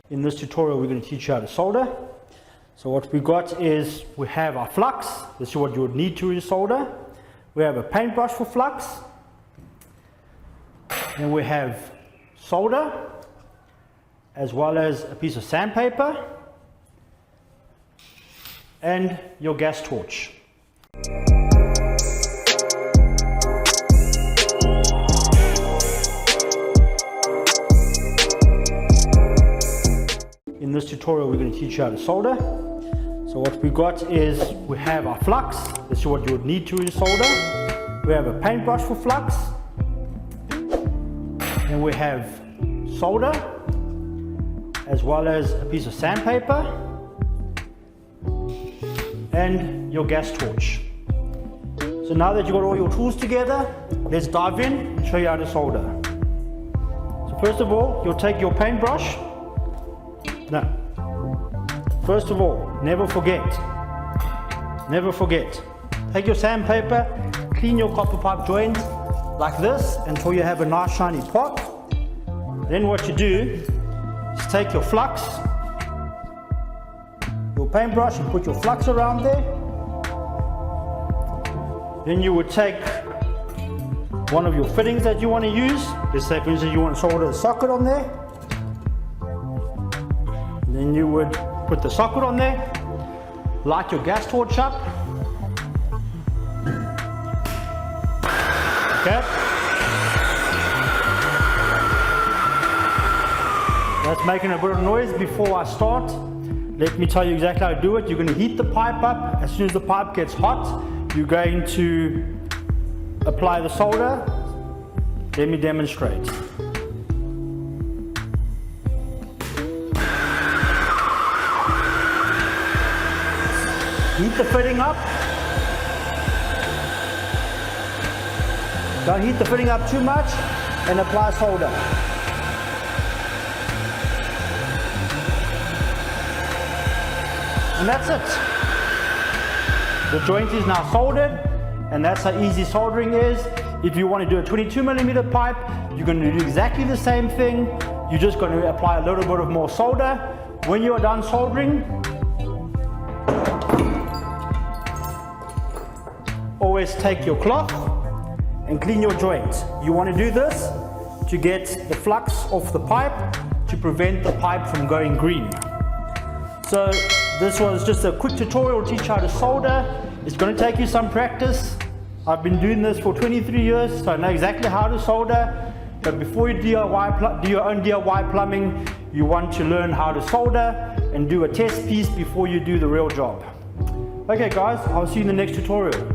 In this tutorial, we're going to teach you how to solder. So what we got is we have our flux. This is what you would need to solder. We have a paintbrush for flux. Then we have solder, as well as a piece of sandpaper and your gas torch. In this tutorial, we're going to teach you how to solder. So what we got is we have our flux. This is what you would need to solder. We have a paintbrush for flux. Then we have solder, as well as a piece of sandpaper and your gas torch. So now that you've got all your tools together, let's dive in and show you how to solder. So first of all, you'll take your paintbrush. Now, first of all, never forget, take your sandpaper, clean your copper pipe joint like this until you have a nice shiny pot. Then what you do is take your flux, your paintbrush, and put your flux around there. Then you would take one of your fittings that you want to use. Let's say for instance you want to solder a socket on there. Then you would put the socket on there, light your gas torch up. Okay. That's making a bit of noise. Before I start, let me tell you exactly how to do it. You're going to heat the pipe up. As soon as the pipe gets hot, you're going to apply the solder. Let me demonstrate. Heat the fitting up. Don't heat the fitting up too much and apply solder. And that's it. The joint is now soldered, and that's how easy soldering is. If you want to do a 22mm pipe, you're going to do exactly the same thing. You're just going to apply a little bit of more solder. When you are done soldering, always take your cloth and clean your joint. You want to do this to get the flux off the pipe to prevent the pipe from going green. So this was just a quick tutorial to teach you how to solder. It's going to take you some practice. I've been doing this for 23 years, so I know exactly how to solder. But before you do your own DIY plumbing, you want to learn how to solder and do a test piece before you do the real job. Okay guys, I'll see you in the next tutorial.